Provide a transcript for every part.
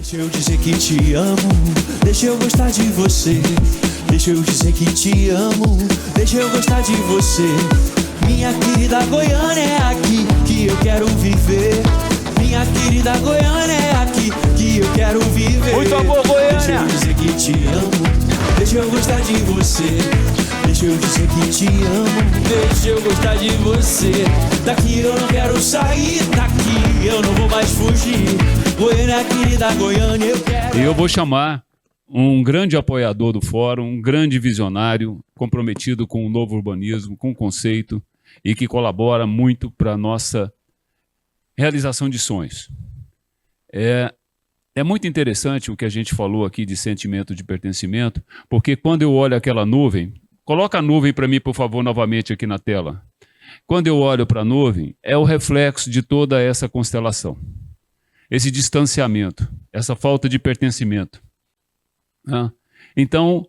Deixa eu dizer que te amo, deixa eu gostar de você. Deixa eu dizer que te amo, deixa eu gostar de você. Minha querida Goiânia, é aqui que eu quero viver. Minha querida Goiânia, é aqui que eu quero viver. Muito amor, Goiânia. Deixa eu dizer que te amo, deixa eu gostar de você. Deixa eu dizer que te amo, deixa eu gostar de você. Daqui eu não quero sair, daqui eu não vou mais fugir. Goiânia, querida Goiânia, eu quero... Eu vou chamar um grande apoiador do fórum, um grande visionário, comprometido com o novo urbanismo, com o conceito, e que colabora muito para a nossa realização de sonhos. É muito interessante o que a gente falou aqui de sentimento de pertencimento, porque quando eu olho aquela nuvem, coloca a nuvem para mim, por favor, novamente aqui na tela. Quando eu olho para a nuvem, é o reflexo de toda essa constelação. Esse distanciamento, essa falta de pertencimento. Então,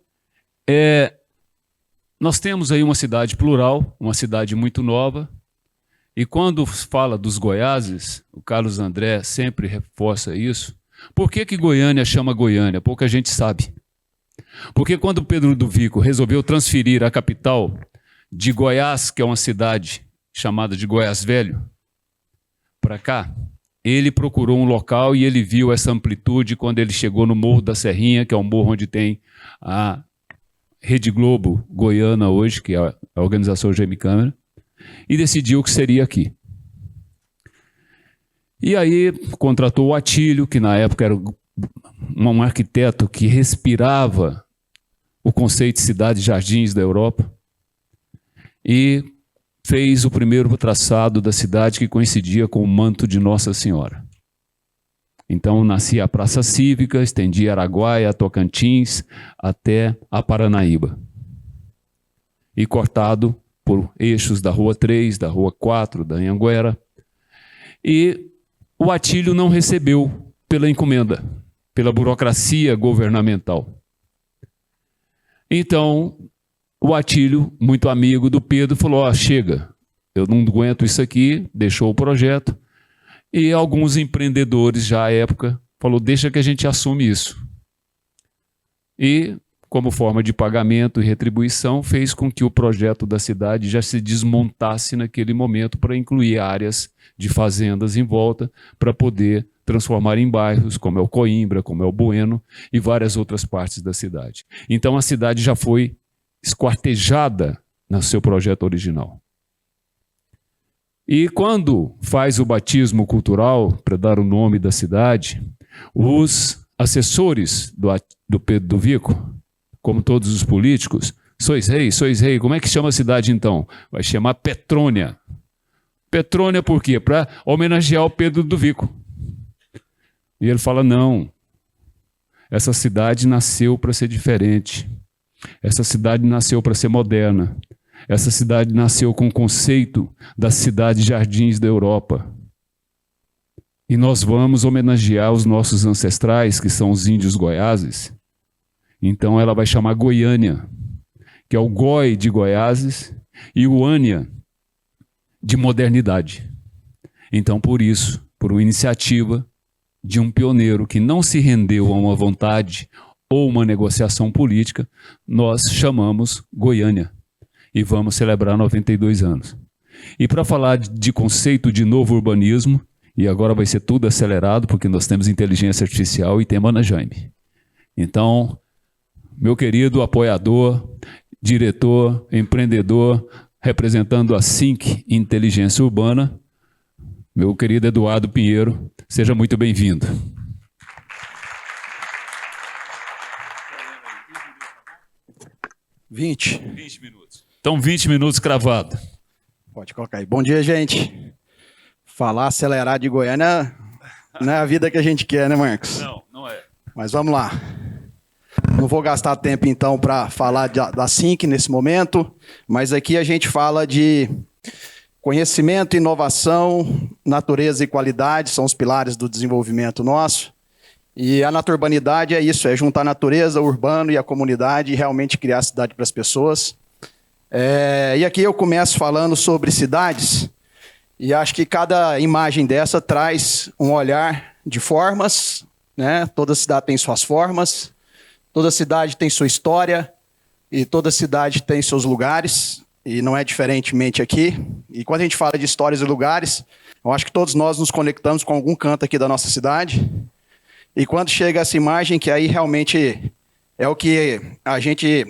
nós temos aí uma cidade plural, uma cidade muito nova, e quando fala dos Goiáses, o Carlos André sempre reforça isso. Por que Goiânia chama Goiânia? Pouca gente sabe. Porque quando Pedro do Vico resolveu transferir a capital de Goiás, que é uma cidade chamada de Goiás Velho, para cá, ele procurou um local e ele viu essa amplitude quando ele chegou no Morro da Serrinha, que é um morro onde tem a Rede Globo Goiana hoje, que é a organização GM Câmara, e decidiu que seria aqui. E aí contratou o Atílio, que na época era um arquiteto que respirava o conceito de cidades-jardins da Europa, e fez o primeiro traçado da cidade que coincidia com o manto de Nossa Senhora. Então nascia a Praça Cívica, estendia Araguaia, Tocantins, até a Paranaíba. E cortado por eixos da Rua 3, da Rua 4, da Anhanguera. E o Atílio não recebeu pela encomenda, pela burocracia governamental. Então, o Atílio, muito amigo do Pedro, falou, chega, eu não aguento isso aqui, deixou o projeto. E alguns empreendedores já à época falou, deixa que a gente assume isso. E, como forma de pagamento e retribuição, fez com que o projeto da cidade já se desmontasse naquele momento para incluir áreas de fazendas em volta, para poder transformar em bairros, como é o Coimbra, como é o Bueno, e várias outras partes da cidade. Então a cidade já foi esquartejada no seu projeto original. E quando faz o batismo cultural, para dar o nome da cidade, os assessores do Pedro do Vico, como todos os políticos, sois rei, como é que chama a cidade então? Vai chamar Petrônia. Petrônia por quê? Para homenagear o Pedro do Vico. E ele fala, não, essa cidade nasceu para ser diferente. Essa cidade nasceu para ser moderna. Essa cidade nasceu com o conceito das cidades-jardins da Europa. E nós vamos homenagear os nossos ancestrais, que são os índios goiáses. Então ela vai chamar Goiânia, que é o Goi de Goiáses, e o Ânia de modernidade. Então, por isso, por uma iniciativa de um pioneiro que não se rendeu a uma vontade ou uma negociação política, nós chamamos Goiânia e vamos celebrar 92 anos. E para falar de conceito de novo urbanismo, e agora vai ser tudo acelerado, porque nós temos inteligência artificial e temos Ana Jaime. Então, meu querido apoiador, diretor, empreendedor, representando a SINC Inteligência Urbana, meu querido Eduardo Pinheiro, seja muito bem-vindo. Vinte minutos. Então, 20 minutos cravado. Pode colocar aí. Bom dia, gente. Falar acelerar de Goiânia não é a vida que a gente quer, né, Marcos? Não, não é. Mas vamos lá. Não vou gastar tempo, então, para falar da SINC nesse momento, mas aqui a gente fala de conhecimento, inovação, natureza e qualidade, são os pilares do desenvolvimento nosso. E a naturbanidade é isso, é juntar a natureza, o urbano e a comunidade e realmente criar cidade para as pessoas. E aqui eu começo falando sobre cidades, e acho que cada imagem dessa traz um olhar de formas, né? Toda cidade tem suas formas, toda cidade tem sua história e toda cidade tem seus lugares, e não é diferentemente aqui. E quando a gente fala de histórias e lugares, eu acho que todos nós nos conectamos com algum canto aqui da nossa cidade. E quando chega essa imagem, que aí realmente é o que a gente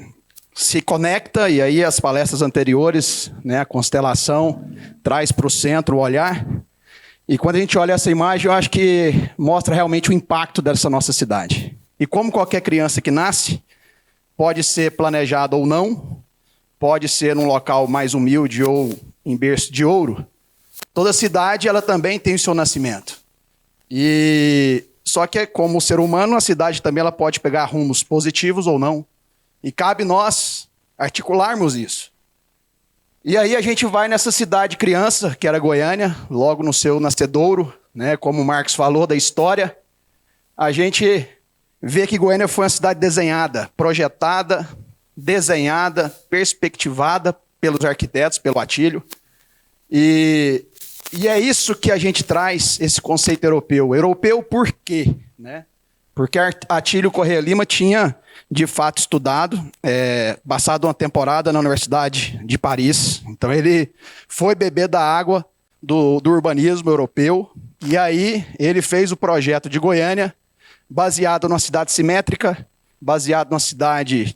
se conecta, e aí as palestras anteriores, né, a constelação, traz para o centro o olhar. E quando a gente olha essa imagem, eu acho que mostra realmente o impacto dessa nossa cidade. E como qualquer criança que nasce, pode ser planejada ou não, pode ser num local mais humilde ou em berço de ouro, toda cidade ela também tem o seu nascimento. E só que como ser humano, a cidade também ela pode pegar rumos positivos ou não. E cabe nós articularmos isso. E aí a gente vai nessa cidade criança, que era Goiânia, logo no seu nascedouro, né, como o Marcos falou da história, a gente vê que Goiânia foi uma cidade desenhada, projetada, desenhada, perspectivada pelos arquitetos, pelo Atílio. E é isso que a gente traz, esse conceito europeu. Europeu por quê? Né? Porque Atílio Corrêa Lima tinha, de fato, estudado, passado uma temporada na Universidade de Paris. Então ele foi beber da água do urbanismo europeu. E aí ele fez o projeto de Goiânia, baseado numa cidade simétrica, baseado numa cidade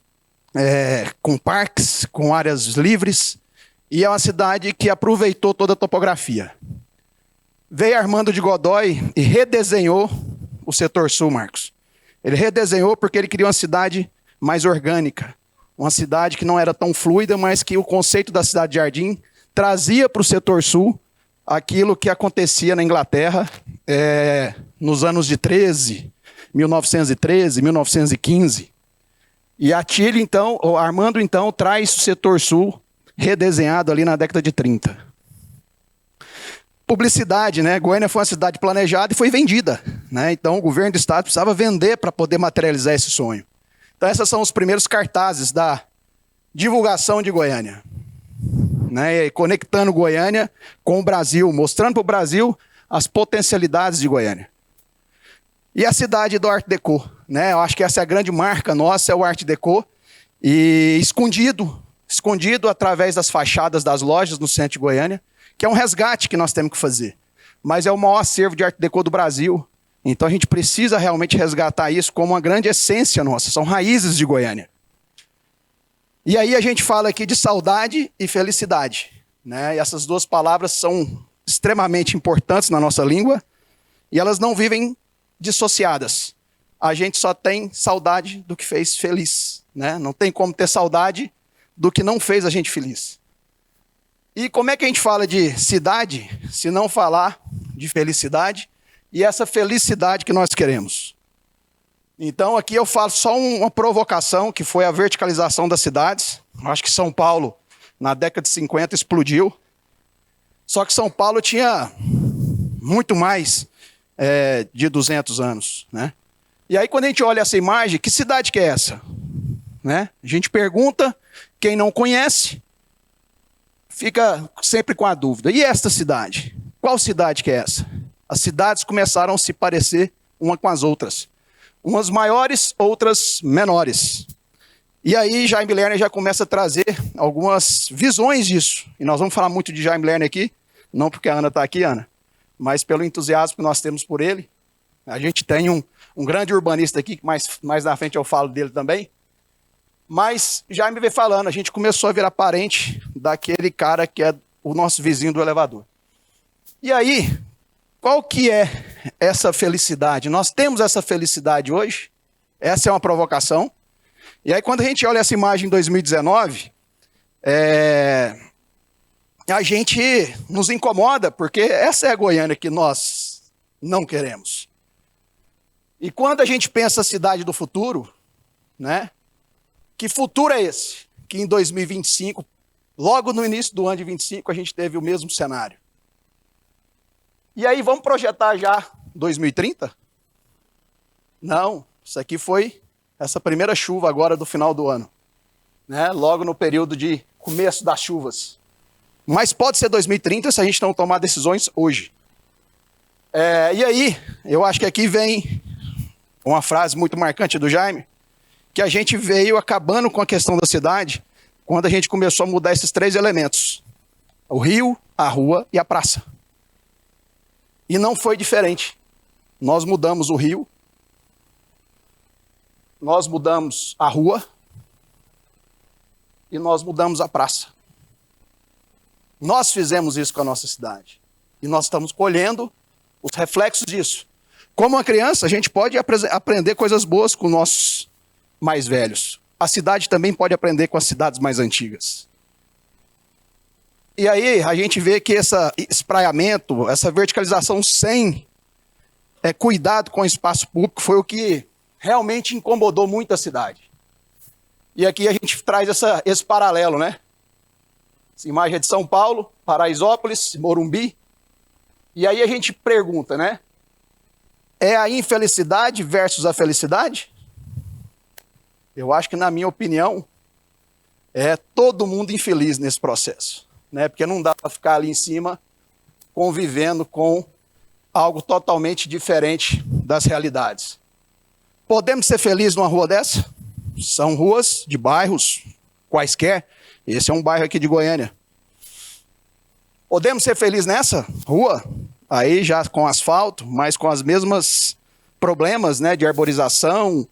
com parques, com áreas livres, e é uma cidade que aproveitou toda a topografia. Veio Armando de Godoy e redesenhou o setor sul, Marcos. Ele redesenhou porque ele queria uma cidade mais orgânica, uma cidade que não era tão fluida, mas que o conceito da cidade jardim trazia para o setor sul aquilo que acontecia na Inglaterra nos anos de 1913, 1915. E Atílio, então, ou Armando, então, traz o setor sul redesenhado ali na década de 30. Publicidade, né? Goiânia foi uma cidade planejada e foi vendida, né? Então, o governo do estado precisava vender para poder materializar esse sonho. Então, esses são os primeiros cartazes da divulgação de Goiânia, né? Conectando Goiânia com o Brasil, mostrando para o Brasil as potencialidades de Goiânia. E a cidade do Art Deco, né? Eu acho que essa é a grande marca nossa, é o Art Deco. E escondido através das fachadas das lojas no centro de Goiânia, que é um resgate que nós temos que fazer. Mas é o maior acervo de Art Deco do Brasil. Então a gente precisa realmente resgatar isso como uma grande essência nossa. São raízes de Goiânia. E aí a gente fala aqui de saudade e felicidade, né? E essas duas palavras são extremamente importantes na nossa língua. E elas não vivem dissociadas. A gente só tem saudade do que fez feliz, né? Não tem como ter saudade do que não fez a gente feliz. E como é que a gente fala de cidade se não falar de felicidade e essa felicidade que nós queremos? Então aqui eu falo só uma provocação, que foi a verticalização das cidades. Acho que São Paulo, na década de 50, explodiu. Só que São Paulo tinha muito mais de 200 anos, né? E aí quando a gente olha essa imagem, que cidade que é essa? Né? A gente pergunta, quem não conhece fica sempre com a dúvida. E esta cidade? Qual cidade que é essa? As cidades começaram a se parecer uma com as outras. Umas maiores, outras menores. E aí Jaime Lerner já começa a trazer algumas visões disso. E nós vamos falar muito de Jaime Lerner aqui, não porque a Ana está aqui, Ana, mas pelo entusiasmo que nós temos por ele. A gente tem um grande urbanista aqui, que mais na frente eu falo dele também. Mas Jaime veio falando, a gente começou a virar parente daquele cara que é o nosso vizinho do elevador. E aí, qual que é essa felicidade? Nós temos essa felicidade hoje? Essa é uma provocação. E aí quando a gente olha essa imagem em 2019, a gente nos incomoda, porque essa é a Goiânia que nós não queremos. E quando a gente pensa a cidade do futuro, né? Que futuro é esse? Que em 2025, logo no início do ano de 25, a gente teve o mesmo cenário. E aí, vamos projetar já 2030? Não, isso aqui foi essa primeira chuva agora do final do ano, né? Logo no período de começo das chuvas. Mas pode ser 2030 se a gente não tomar decisões hoje. E aí, eu acho que aqui vem uma frase muito marcante do Jaime, que a gente veio acabando com a questão da cidade quando a gente começou a mudar esses 3 elementos: o rio, a rua e a praça. E não foi diferente. Nós mudamos o rio, nós mudamos a rua e nós mudamos a praça. Nós fizemos isso com a nossa cidade. E nós estamos colhendo os reflexos disso. Como uma criança, a gente pode aprender coisas boas com nossos mais velhos. A cidade também pode aprender com as cidades mais antigas. E aí a gente vê que esse espraiamento, essa verticalização sem cuidado com o espaço público foi o que realmente incomodou muito a cidade. E aqui a gente traz esse paralelo, né? Essa imagem é de São Paulo, Paraisópolis, Morumbi. E aí a gente pergunta, né? É a infelicidade versus a felicidade? Eu acho que, na minha opinião, é todo mundo infeliz nesse processo, né? Porque não dá para ficar ali em cima convivendo com algo totalmente diferente das realidades. Podemos ser felizes numa rua dessa? São ruas de bairros quaisquer. Esse é um bairro aqui de Goiânia. Podemos ser felizes nessa rua? Aí já com asfalto, mas com as mesmas problemas, né, de arborização,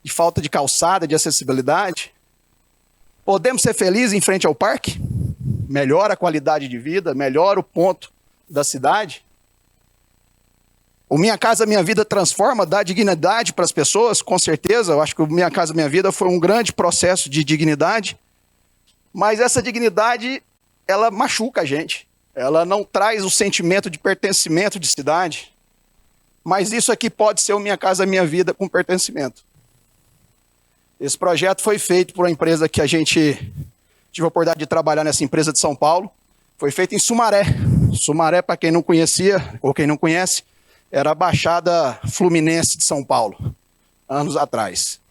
de falta de calçada, de acessibilidade. Podemos ser felizes em frente ao parque? Melhora a qualidade de vida, melhora o ponto da cidade. O Minha Casa Minha Vida transforma, dá dignidade para as pessoas, com certeza. Eu acho que o Minha Casa Minha Vida foi um grande processo de dignidade. Mas essa dignidade, ela machuca a gente. Ela não traz o sentimento de pertencimento de cidade. Mas isso aqui pode ser o Minha Casa Minha Vida com pertencimento. Esse projeto foi feito por uma empresa que a gente tive a oportunidade de trabalhar nessa empresa de São Paulo. Foi feito em Sumaré. Sumaré, para quem não conhecia, ou quem não conhece, era a Baixada Fluminense de São Paulo, anos atrás.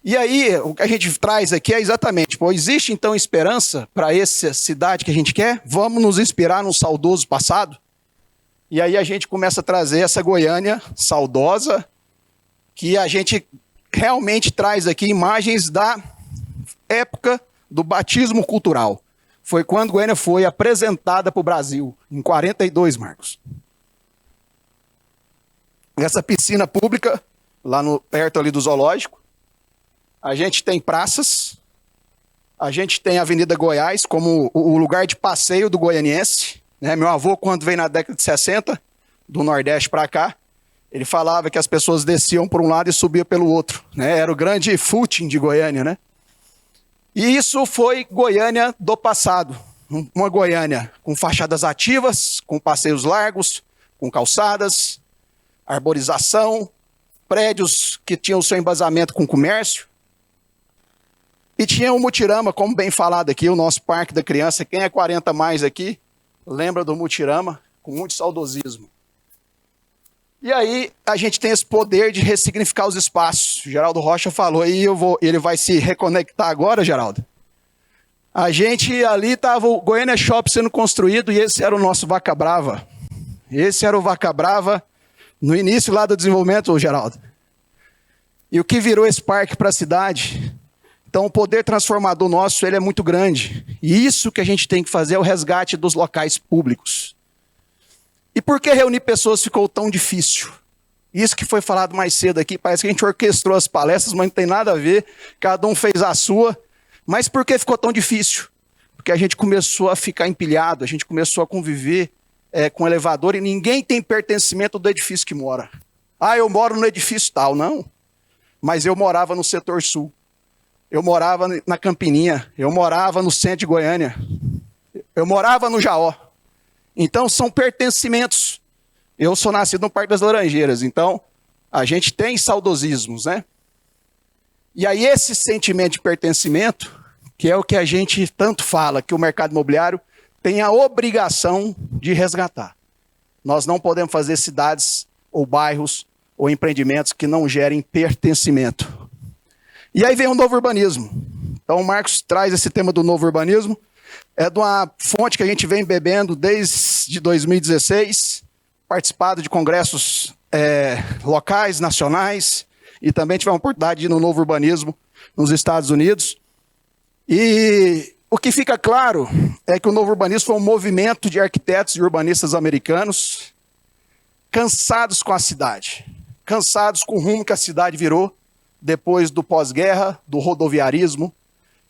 E aí, o que a gente traz aqui é exatamente, existe então esperança para essa cidade que a gente quer? Vamos nos inspirar num saudoso passado? E aí a gente começa a trazer essa Goiânia saudosa, que a gente realmente traz aqui imagens da época do batismo cultural. Foi quando Goiânia foi apresentada para o Brasil, em 42, Marcos. Essa piscina pública, lá perto ali do zoológico. A gente tem praças, a gente tem a Avenida Goiás como o lugar de passeio do goianiense. Né? Meu avô, quando veio na década de 60, do Nordeste para cá, ele falava que as pessoas desciam por um lado e subiam pelo outro. Né? Era o grande footing de Goiânia. Né? E isso foi Goiânia do passado. Uma Goiânia com fachadas ativas, com passeios largos, com calçadas, arborização, prédios que tinham o seu embasamento com comércio. E tinha o Mutirama, como bem falado aqui, o nosso Parque da Criança. Quem é 40 mais aqui, lembra do Mutirama, com muito saudosismo. E aí, a gente tem esse poder de ressignificar os espaços. O Geraldo Rocha falou aí, ele vai se reconectar agora, Geraldo. A gente ali estava o Goiânia Shop sendo construído e esse era o nosso Vaca Brava. Esse era o Vaca Brava no início lá do desenvolvimento, Geraldo. E o que virou esse parque para a cidade? Então, o poder transformador nosso, ele é muito grande. E isso que a gente tem que fazer é o resgate dos locais públicos. E por que reunir pessoas ficou tão difícil? Isso que foi falado mais cedo aqui, parece que a gente orquestrou as palestras, mas não tem nada a ver, cada um fez a sua. Mas por que ficou tão difícil? Porque a gente começou a ficar empilhado, a gente começou a conviver com elevador e ninguém tem pertencimento do edifício que mora. Ah, eu moro no edifício tal. Não, mas eu morava no setor sul. Eu morava na Campininha, eu morava no centro de Goiânia, eu morava no Jaó. Então, são pertencimentos. Eu sou nascido no Parque das Laranjeiras, então a gente tem saudosismos, né? E aí esse sentimento de pertencimento, que é o que a gente tanto fala, que o mercado imobiliário tem a obrigação de resgatar. Nós não podemos fazer cidades ou bairros ou empreendimentos que não gerem pertencimento. E aí vem o novo urbanismo. Então o Marcos traz esse tema do novo urbanismo. É de uma fonte que a gente vem bebendo desde 2016. participado de congressos locais, nacionais, e também tive a oportunidade de ir no Novo Urbanismo nos Estados Unidos. E o que fica claro é que o Novo Urbanismo foi um movimento de arquitetos e urbanistas americanos cansados com a cidade, cansados com o rumo que a cidade virou depois do pós-guerra, do rodoviarismo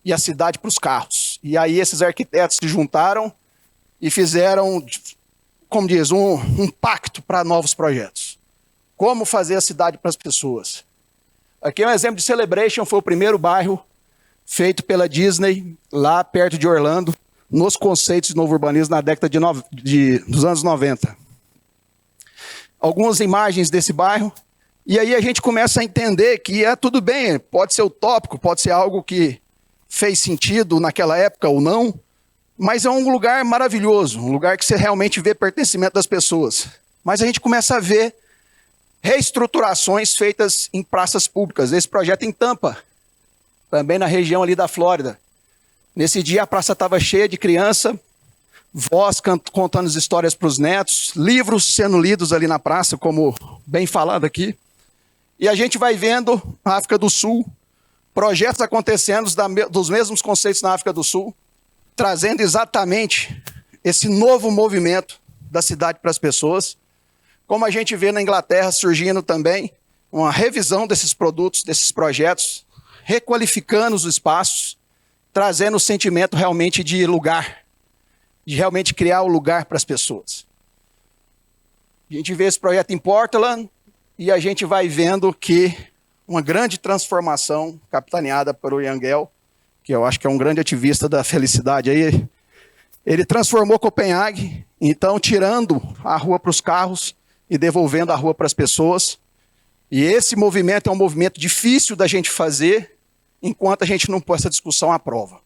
e a cidade para os carros. E aí esses arquitetos se juntaram e fizeram, como diz, um pacto para novos projetos. Como fazer a cidade para as pessoas. Aqui é um exemplo de Celebration, foi o primeiro bairro feito pela Disney, lá perto de Orlando, nos conceitos de novo urbanismo na década dos anos 90. Algumas imagens desse bairro, e aí a gente começa a entender que tudo bem, pode ser utópico, pode ser algo que fez sentido naquela época ou não, mas é um lugar maravilhoso, um lugar que você realmente vê pertencimento das pessoas. Mas a gente começa a ver reestruturações feitas em praças públicas. Esse projeto em Tampa, também na região ali da Flórida. Nesse dia a praça estava cheia de criança, vós contando as histórias para os netos, livros sendo lidos ali na praça, como bem falado aqui. E a gente vai vendo na África do Sul, projetos acontecendo dos mesmos conceitos na África do Sul, trazendo exatamente esse novo movimento da cidade para as pessoas. Como a gente vê na Inglaterra surgindo também uma revisão desses produtos, desses projetos, requalificando os espaços, trazendo o sentimento realmente de lugar, de realmente criar o lugar para as pessoas. A gente vê esse projeto em Portland e a gente vai vendo que uma grande transformação capitaneada por o Yangel, que eu acho que é um grande ativista da felicidade aí, ele transformou Copenhague, então tirando a rua para os carros e devolvendo a rua para as pessoas. E esse movimento é um movimento difícil da gente fazer enquanto a gente não põe essa discussão à prova.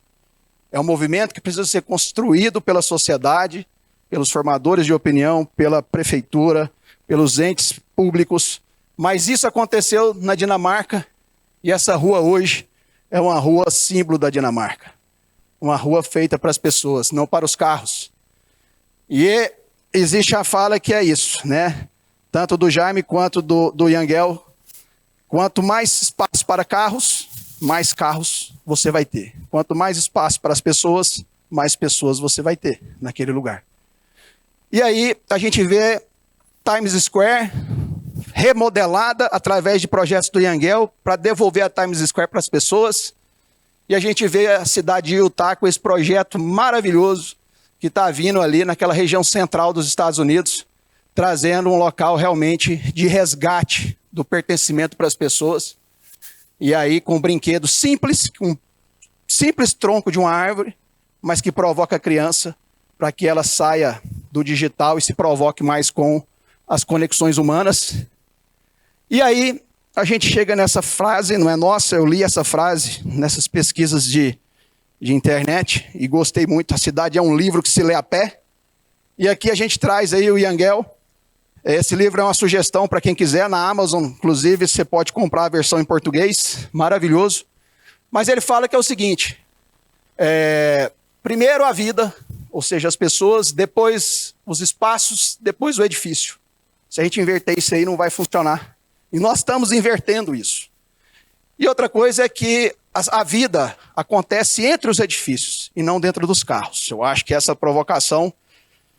É um movimento que precisa ser construído pela sociedade, pelos formadores de opinião, pela prefeitura, pelos entes públicos. Mas isso aconteceu na Dinamarca e essa rua hoje é uma rua símbolo da Dinamarca. Uma rua feita para as pessoas, não para os carros. E existe a fala que é isso, né? Tanto do Jaime quanto do Yangel. Quanto mais espaço para carros, mais carros você vai ter. Quanto mais espaço para as pessoas, mais pessoas você vai ter naquele lugar. E aí a gente vê Times Square remodelada através de projetos do Yangel para devolver a Times Square para as pessoas. E a gente vê a cidade de Utah com esse projeto maravilhoso que está vindo ali naquela região central dos Estados Unidos, trazendo um local realmente de resgate do pertencimento para as pessoas. E aí com um brinquedo simples, com um simples tronco de uma árvore, mas que provoca a criança para que ela saia do digital e se provoque mais com as conexões humanas. E aí a gente chega nessa frase, não é nossa, eu li essa frase nessas pesquisas de internet e gostei muito. A cidade é um livro que se lê a pé. E aqui a gente traz aí o Yangel. Esse livro é uma sugestão para quem quiser, na Amazon, inclusive você pode comprar a versão em português, maravilhoso. Mas ele fala que é o seguinte, primeiro a vida, ou seja, as pessoas, depois os espaços, depois o edifício. Se a gente inverter isso aí não vai funcionar. E nós estamos invertendo isso. E outra coisa é que a vida acontece entre os edifícios e não dentro dos carros. Eu acho que essa provocação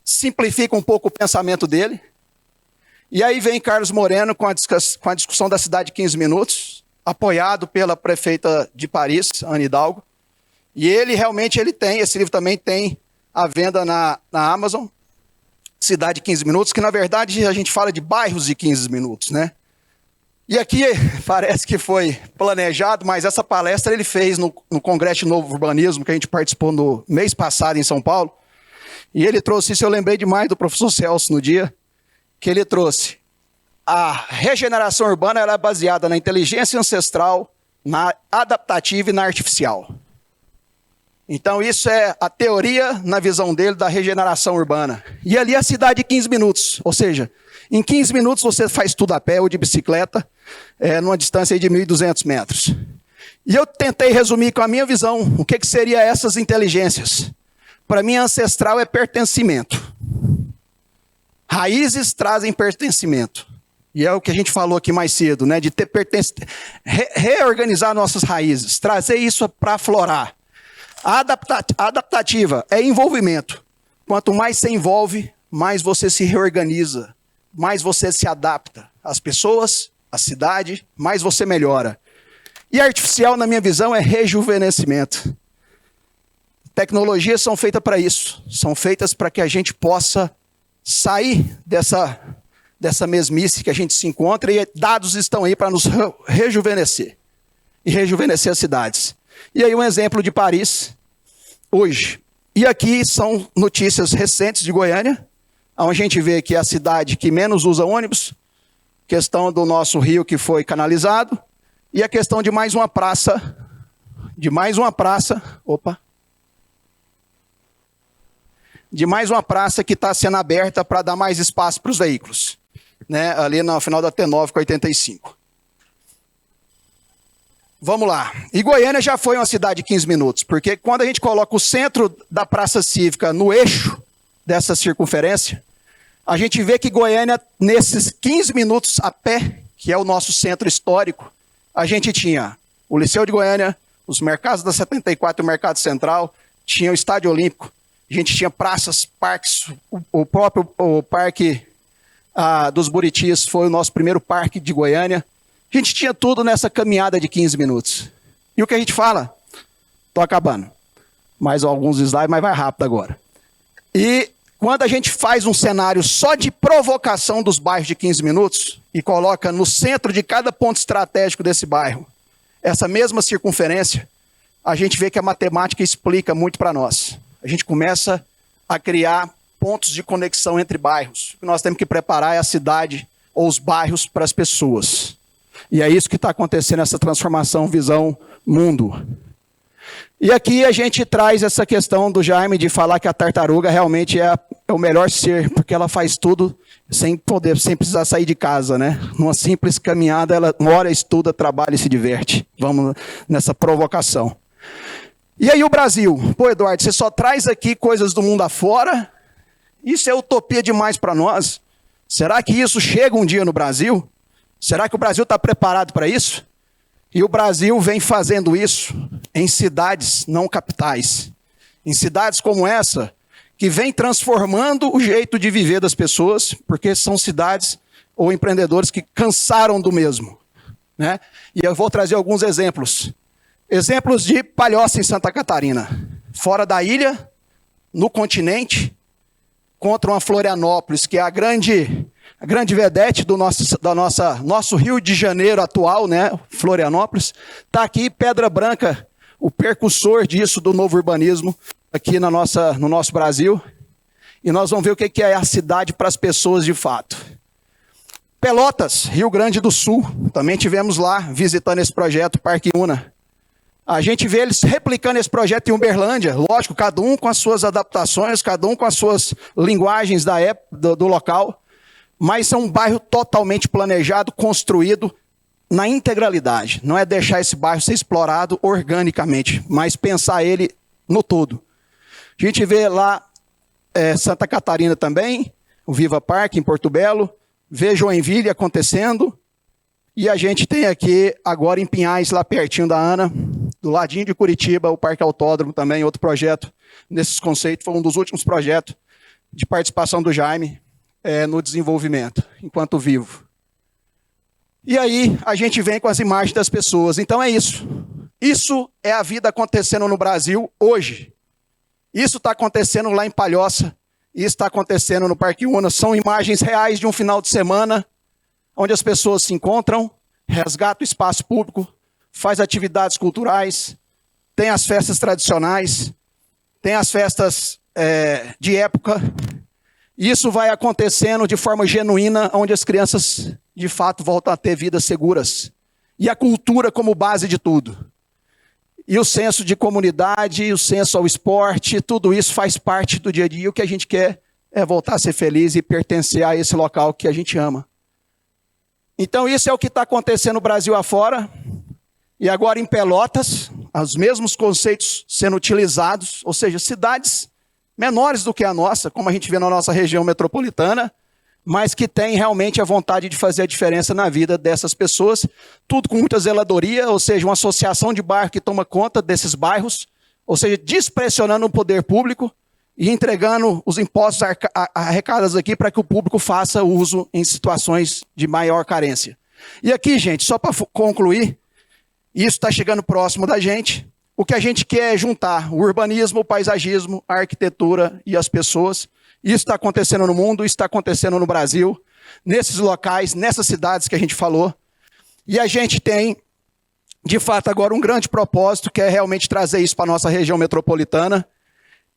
simplifica um pouco o pensamento dele. E aí vem Carlos Moreno com a discussão da cidade de 15 minutos, apoiado pela prefeita de Paris, Anne Hidalgo. E ele realmente tem, esse livro também tem à venda na Amazon, Cidade de 15 Minutos, que na verdade a gente fala de bairros de 15 minutos, né? E aqui parece que foi planejado, mas essa palestra ele fez no Congresso de Novo Urbanismo, que a gente participou no mês passado em São Paulo. E ele trouxe isso, eu lembrei demais do professor Celso no dia, que ele trouxe. A regeneração urbana ela é baseada na inteligência ancestral, na adaptativa e na artificial. Então isso é a teoria, na visão dele, da regeneração urbana. E ali a cidade de 15 minutos, ou seja, em 15 minutos você faz tudo a pé ou de bicicleta, numa distância de 1.200 metros. E eu tentei resumir com a minha visão, o que seria essas inteligências. Para mim, ancestral é pertencimento. Raízes trazem pertencimento. E é o que a gente falou aqui mais cedo, né? De ter reorganizar nossas raízes, trazer isso para aflorar. A adaptativa é envolvimento. Quanto mais você envolve, mais você se reorganiza, mais você se adapta às pessoas, à cidade, mais você melhora. E artificial, na minha visão, é rejuvenescimento. Tecnologias são feitas para isso. São feitas para que a gente possa sair dessa mesmice que a gente se encontra, e dados estão aí para nos rejuvenescer. E rejuvenescer as cidades. E aí um exemplo de Paris, hoje. E aqui são notícias recentes de Goiânia, onde a gente vê que é a cidade que menos usa ônibus, questão do nosso rio que foi canalizado, e a questão de mais uma praça, de mais uma praça que está sendo aberta para dar mais espaço para os veículos, né? Ali no final da T9 com 85. Vamos lá. E Goiânia já foi uma cidade de 15 minutos, porque quando a gente coloca o centro da Praça Cívica no eixo dessa circunferência, a gente vê que Goiânia, nesses 15 minutos a pé, que é o nosso centro histórico, a gente tinha o Liceu de Goiânia, os mercados da 74 e o Mercado Central, tinha o Estádio Olímpico, a gente tinha praças, parques, o Parque dos Buritis foi o nosso primeiro parque de Goiânia. A gente tinha tudo nessa caminhada de 15 minutos. E o que a gente fala? Estou acabando. Mais alguns slides, mas vai rápido agora. E quando a gente faz um cenário só de provocação dos bairros de 15 minutos e coloca no centro de cada ponto estratégico desse bairro essa mesma circunferência, a gente vê que a matemática explica muito para nós. A gente começa a criar pontos de conexão entre bairros. O que nós temos que preparar é a cidade ou os bairros para as pessoas. E é isso que está acontecendo, essa transformação, visão, mundo. E aqui a gente traz essa questão do Jaime de falar que a tartaruga realmente é o melhor ser, porque ela faz tudo sem precisar sair de casa, né? Numa simples caminhada, ela mora, estuda, trabalha e se diverte. Vamos nessa provocação. E aí o Brasil? Pô, Eduardo, você só traz aqui coisas do mundo afora? Isso é utopia demais para nós? Será que isso chega um dia no Brasil? Será que o Brasil está preparado para isso? E o Brasil vem fazendo isso em cidades não capitais. Em cidades como essa, que vem transformando o jeito de viver das pessoas, porque são cidades ou empreendedores que cansaram do mesmo, né? E eu vou trazer alguns exemplos. Exemplos de Palhoça em Santa Catarina. Fora da ilha, no continente, contra uma Florianópolis, que é a grande vedete do nosso Rio de Janeiro atual, né? Florianópolis. Está aqui Pedra Branca, o percussor disso, do novo urbanismo, aqui no nosso Brasil. E nós vamos ver o que é a cidade para as pessoas de fato. Pelotas, Rio Grande do Sul. Também tivemos lá, visitando esse projeto, Parque Una. A gente vê eles replicando esse projeto em Uberlândia. Lógico, cada um com as suas adaptações, cada um com as suas linguagens da época, do local. Mas é um bairro totalmente planejado, construído na integralidade. Não é deixar esse bairro ser explorado organicamente, mas pensar ele no todo. A gente vê lá Santa Catarina também, o Viva Parque em Porto Belo, vê Joinville acontecendo, e a gente tem aqui agora em Pinhais, lá pertinho da Ana, do ladinho de Curitiba, o Parque Autódromo também, outro projeto nesses conceitos, foi um dos últimos projetos de participação do Jaime no desenvolvimento, enquanto vivo. E aí a gente vem com as imagens das pessoas. Então é isso. Isso é a vida acontecendo no Brasil hoje. Isso está acontecendo lá em Palhoça, isso está acontecendo no Parque Una. São imagens reais de um final de semana, onde as pessoas se encontram, resgatam o espaço público, faz atividades culturais, tem as festas tradicionais, tem as festas de época. Isso vai acontecendo de forma genuína, onde as crianças, de fato, voltam a ter vidas seguras. E a cultura como base de tudo. E o senso de comunidade, o senso ao esporte, tudo isso faz parte do dia a dia. O que a gente quer é voltar a ser feliz e pertencer a esse local que a gente ama. Então isso é o que está acontecendo no Brasil afora. E agora em Pelotas, os mesmos conceitos sendo utilizados, ou seja, cidades menores do que a nossa, como a gente vê na nossa região metropolitana, mas que tem realmente a vontade de fazer a diferença na vida dessas pessoas, tudo com muita zeladoria, ou seja, uma associação de bairro que toma conta desses bairros, ou seja, despressionando o poder público e entregando os impostos arrecadados aqui para que o público faça uso em situações de maior carência. E aqui, gente, só para concluir, isso está chegando próximo da gente, o que a gente quer é juntar o urbanismo, o paisagismo, a arquitetura e as pessoas. Isso está acontecendo no mundo, isso está acontecendo no Brasil, nesses locais, nessas cidades que a gente falou. E a gente tem, de fato, agora um grande propósito, que é realmente trazer isso para a nossa região metropolitana.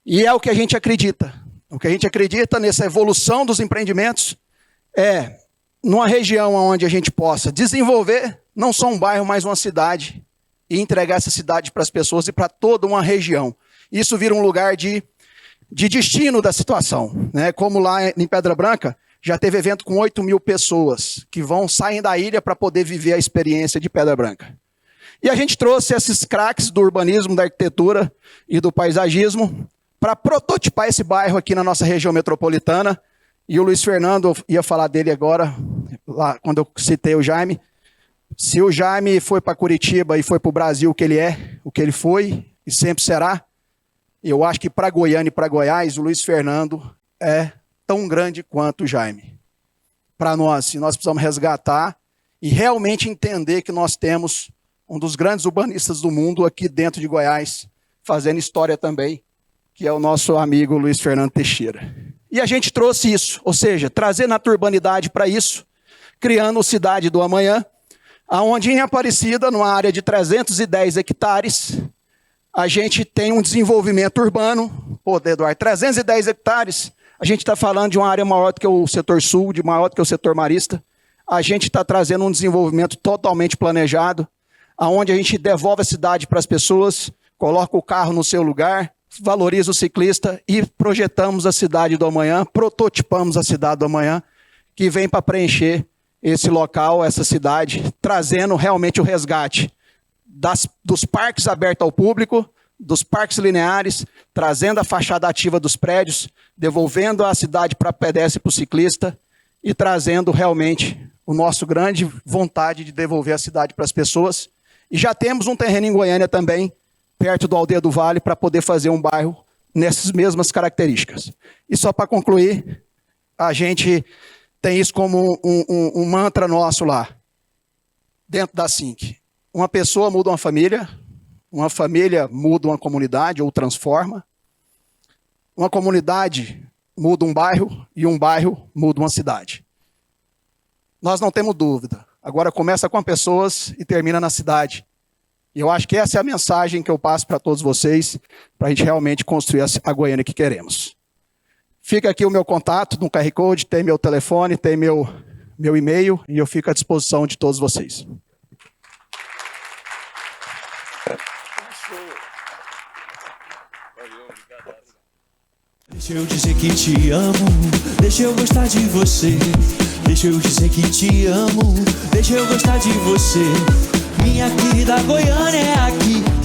E é o que a gente acredita. O que a gente acredita nessa evolução dos empreendimentos é numa região onde a gente possa desenvolver não só um bairro, mas uma cidade, e entregar essa cidade para as pessoas e para toda uma região. Isso vira um lugar de destino da situação, né? Como lá em Pedra Branca, já teve evento com 8.000 pessoas que saem da ilha para poder viver a experiência de Pedra Branca. E a gente trouxe esses craques do urbanismo, da arquitetura e do paisagismo para prototipar esse bairro aqui na nossa região metropolitana. E o Luiz Fernando, ia falar dele agora, lá quando eu citei o Jaime. Se o Jaime foi para Curitiba e foi para o Brasil o que ele é, o que ele foi e sempre será, eu acho que para Goiânia e para Goiás, o Luiz Fernando é tão grande quanto o Jaime. Para nós, nós precisamos resgatar e realmente entender que nós temos um dos grandes urbanistas do mundo aqui dentro de Goiás, fazendo história também, que é o nosso amigo Luiz Fernando Teixeira. E a gente trouxe isso, ou seja, trazer naturbanidade para isso, criando o Cidade do Amanhã, aonde em Aparecida, numa área de 310 hectares, a gente tem um desenvolvimento urbano. Pô, Eduardo, 310 hectares, a gente está falando de uma área maior do que o setor sul, de maior do que o setor marista. A gente está trazendo um desenvolvimento totalmente planejado, aonde a gente devolve a cidade para as pessoas, coloca o carro no seu lugar, valoriza o ciclista e projetamos a cidade do amanhã, prototipamos a cidade do amanhã, que vem para preencher esse local, essa cidade, trazendo realmente o resgate dos parques abertos ao público, dos parques lineares, trazendo a fachada ativa dos prédios, devolvendo a cidade para pedestre e para o ciclista e trazendo realmente o nosso grande vontade de devolver a cidade para as pessoas. E já temos um terreno em Goiânia também, perto do Aldeia do Vale, para poder fazer um bairro nessas mesmas características. E só para concluir, a gente tem isso como um mantra nosso lá, dentro da SINC. Uma pessoa muda uma família muda uma comunidade ou transforma, uma comunidade muda um bairro e um bairro muda uma cidade. Nós não temos dúvida. Agora começa com pessoas e termina na cidade. E eu acho que essa é a mensagem que eu passo para todos vocês, para a gente realmente construir a Goiânia que queremos. Fica aqui o meu contato no QR Code, tem meu telefone, tem meu e-mail, e eu fico à disposição de todos vocês. Deixa eu dizer que te amo, deixa eu gostar de você. Deixa eu dizer que te amo, deixa eu gostar de você. Minha querida Goiânia é aqui.